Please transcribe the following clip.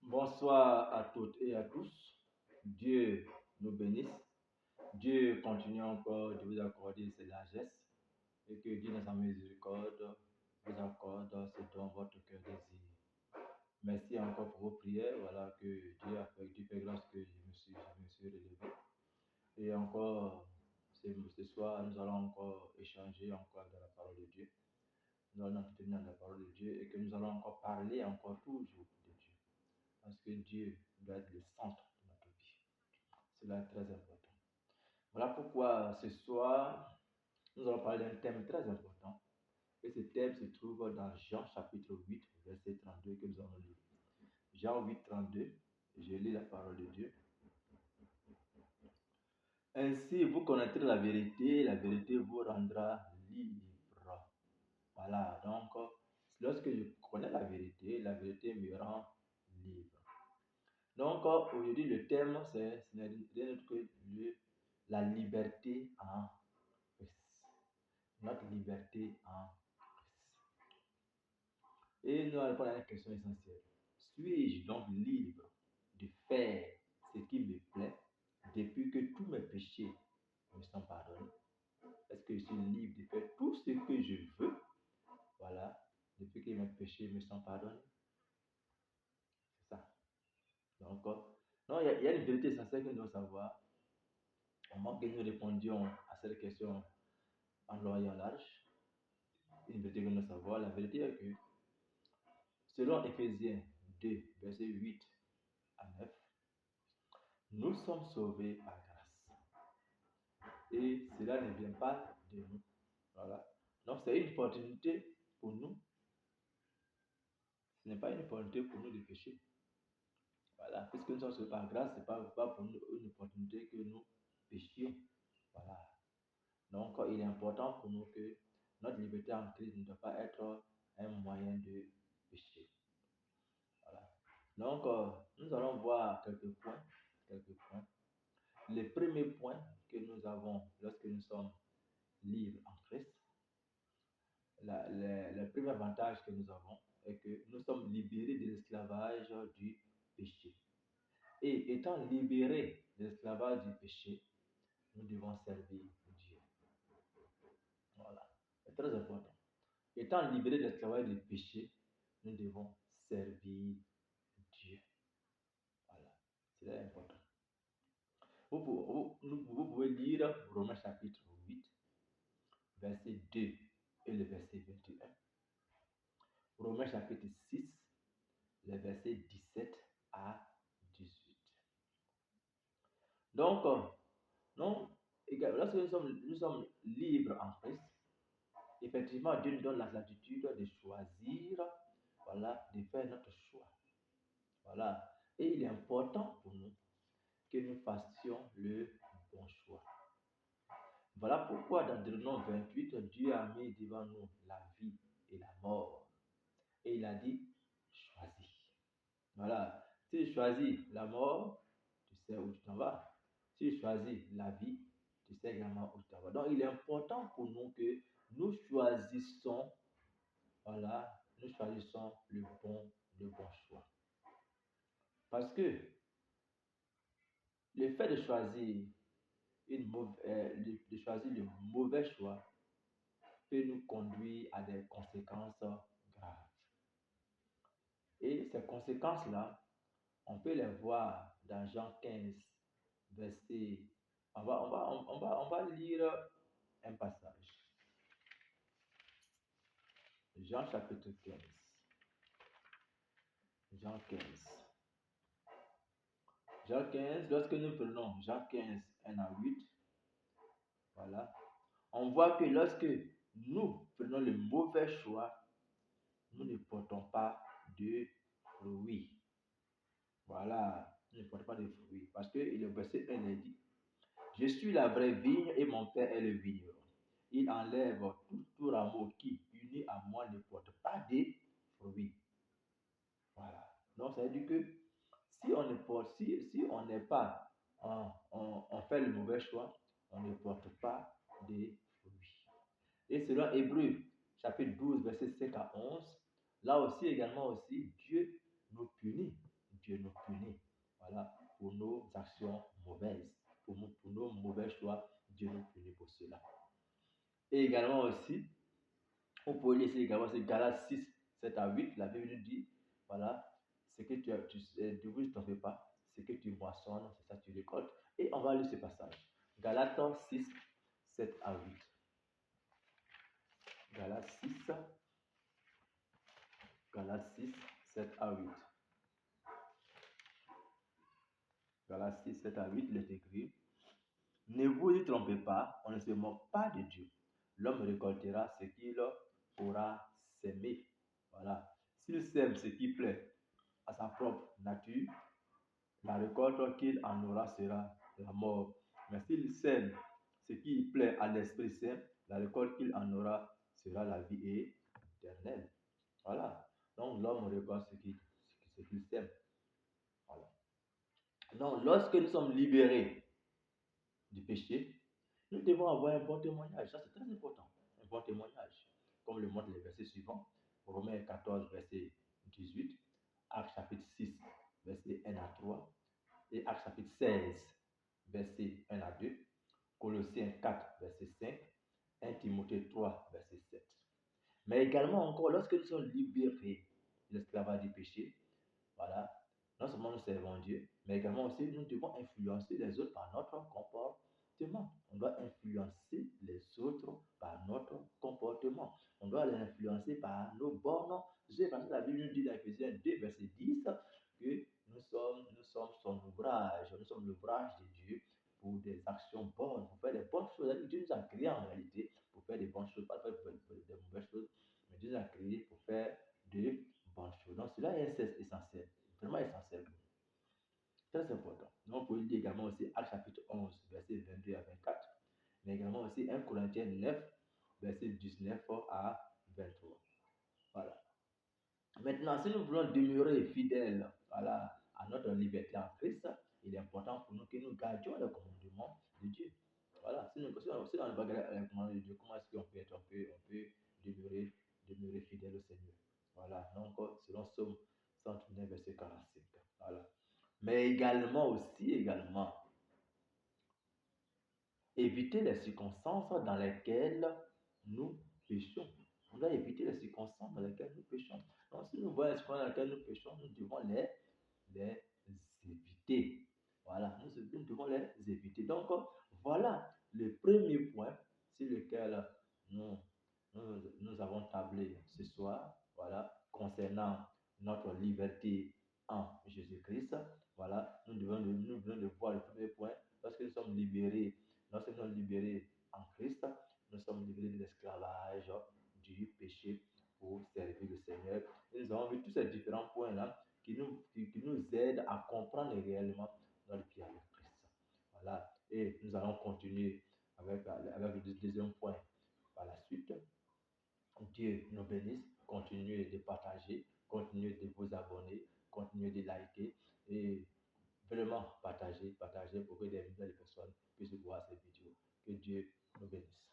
Bonsoir à toutes et à tous. Dieu nous bénisse. Dieu continue encore de vous accorder ses largesses et que Dieu dans sa miséricorde vous accorde ce dont votre cœur désire. Merci encore pour vos prières. Voilà que Dieu fait grâce que je me suis relevé. Et encore, ce soir, nous allons encore échanger encore dans la parole de Dieu. Nous allons entretenir la parole de Dieu et que nous allons encore parler encore toujours de Dieu. Parce que Dieu doit être le centre de notre vie. Cela est très important. Voilà pourquoi ce soir, nous allons parler d'un thème très important. Et ce thème se trouve dans Jean chapitre 8, verset 32 que nous allons lire. Jean 8, 32, je lis la parole de Dieu. Ainsi, vous connaîtrez la vérité vous rendra libre. Voilà, donc, lorsque je connais la vérité me rend libre. Donc, aujourd'hui, le thème, ce n'est rien d'autre que la liberté en Christ. Notre liberté en Christ. Et nous allons répondre à une question essentielle. Suis-je donc libre de faire ce qui me plaît depuis que tous mes péchés me sont pardonnés? Est-ce que je suis libre de faire tout ce que je veux? Voilà, depuis que mes péchés me sont pardonnés. C'est ça. Donc, non, il y a une vérité essentielle que nous devons savoir. Au moment que nous répondions à cette question en long et en large, une vérité que nous devons savoir, la vérité est que, selon Éphésiens 2, versets 8 à 9, nous sommes sauvés par grâce. Et cela ne vient pas de nous. Voilà. Donc, c'est une opportunité pour nous. Ce n'est pas une opportunité pour nous de pécher. Voilà. Puisque nous sommes sauvés par grâce, ce n'est pas pour nous une opportunité que nous péchions. Voilà. Donc, il est important pour nous que notre liberté en Christ ne doit pas être un moyen de péché. Voilà. Donc, nous allons voir quelques points. Le premier point que nous avons lorsque nous sommes libres en Christ, le premier avantage que nous avons est que nous sommes libérés de l'esclavage du péché. Et étant libérés de l'esclavage du péché, nous devons servir Dieu. Voilà, c'est très important. Étant libérés de l'esclavage du péché, nous devons servir Dieu. Voilà, c'est important. Vous pouvez lire Romains chapitre 8, verset 2 et le verset 21. Romains chapitre 6, les versets 17 à 18. Donc, lorsque nous sommes libres en Christ, effectivement, Dieu nous donne la latitude de choisir, voilà, de faire notre choix. Voilà. Et il est important pour nous que nous fassions le bon choix. Voilà pourquoi dans Deutéronome 28, Dieu a mis devant nous la vie et la mort. Et il a dit, choisis. Voilà. Si tu choisis la mort, tu sais où tu t'en vas. Si tu choisis la vie, tu sais également où tu t'en vas. Donc, il est important pour nous que nous choisissons, voilà, nous choisissons le bon choix. Parce que le fait de choisir le mauvais choix peut nous conduire à des conséquences graves. Et ces conséquences-là, on peut les voir dans Jean 15, verset. On va lire un passage. Jean chapitre 15. Jean 15. Jean 15, lorsque nous prenons Jean 15, 1 à 8, voilà, on voit que lorsque nous prenons le mauvais choix, nous ne portons pas de fruits. Voilà, nous ne portons pas de fruits. Parce que le verset 1 dit, je suis la vraie vigne et mon père est le vigneron. Il enlève tout rameau qui, uni à moi, ne porte pas de fruits. Voilà. Donc, ça veut dire que si on ne porte, si on n'est pas, on fait le mauvais choix, on ne porte pas de fruits. Et selon Hébreux, chapitre 12, verset 5 à 11, là aussi, également aussi, Dieu nous punit. Dieu nous punit. Voilà, pour nos actions mauvaises, pour nos mauvais choix, Dieu nous punit pour cela. Et également aussi, on peut laisser également, c'est Galates 6, 7 à 8, la Bible dit, voilà, ce que ne vous trompez pas, ce que tu moissonnes, c'est ça que tu récoltes. Et on va lire ce passage. Galates 6, 7 à 8. Galates 6, 7 à 8. Galates 6, 7 à 8, il est écrit, ne vous y trompez pas, on ne se moque pas de Dieu. L'homme récoltera ce qu'il aura sémé. Voilà. S'il sème ce qui plaît à sa propre nature, la récolte qu'il en aura sera la mort. Mais s'il sème ce qui plaît à l'Esprit Saint, la récolte qu'il en aura sera la vie éternelle. Voilà. Donc l'homme récolte ce qu'il sème. Voilà. Donc lorsque nous sommes libérés du péché, nous devons avoir un bon témoignage. Ça, c'est très important. Un bon témoignage. Comme le montre les versets suivants. Romains 14, verset 18. Actes chapitre 6, verset 1 à 3. Et Actes chapitre 16, verset 1 à 2. Colossiens 4, verset 5. 1 Timothée 3, verset 7. Mais également encore, lorsque nous sommes libérés de l'esclavage du péché, voilà, non seulement nous servons Dieu, mais également aussi nous devons influencer les autres par notre comportement. On doit influencer les autres par notre comportement. On doit les influencer par nos bonnes œuvres. Parce que la Bible nous dit dans Ephésiens 2, verset 10, que nous sommes son ouvrage. Nous sommes l'ouvrage de Dieu pour des actions bonnes, pour faire des bonnes choses. Dieu nous a créés en réalité pour faire des bonnes choses, pas pour faire des mauvaises choses, mais Dieu nous a créés pour faire de bonnes choses. Donc cela est essentiel, vraiment essentiel pour nous. Très important. Donc, on peut lire également aussi Actes chapitre 11, verset 22 à 24, mais également aussi 1 Corinthiens 9, verset 19 à 23. Voilà. Maintenant, si nous voulons demeurer fidèles, voilà, à notre liberté en Christ, il est important pour nous que nous gardions le commandement de Dieu. Voilà. Si on ne va pas garder le commandement de Dieu, comment est-ce qu'on peut demeurer fidèle au Seigneur? Voilà. Donc, selon Somme 139, verset 45. Voilà. Mais également, éviter les circonstances dans lesquelles nous péchons. On doit éviter les circonstances dans lesquelles nous péchons. Donc, si nous voyons les circonstances dans lesquelles nous péchons, nous devons les éviter. Voilà, nous devons les éviter. Donc, voilà le premier point sur lequel nous avons tablé ce soir, voilà, concernant notre liberté en Jésus-Christ. Voilà, nous venons de voir le premier point. Lorsque nous sommes libérés en Christ, nous sommes libérés de l'esclavage du péché pour servir le Seigneur. Et nous avons vu tous ces différents points-là qui nous aident à comprendre réellement notre vie avec Christ. Voilà, et nous allons continuer avec le deuxième point par la suite. Dieu nous bénisse. Continuez de partager, continuez de vous abonner, continuez de liker et vraiment partager pour que des milliers de personnes puissent voir ces vidéos. Que Dieu nous bénisse.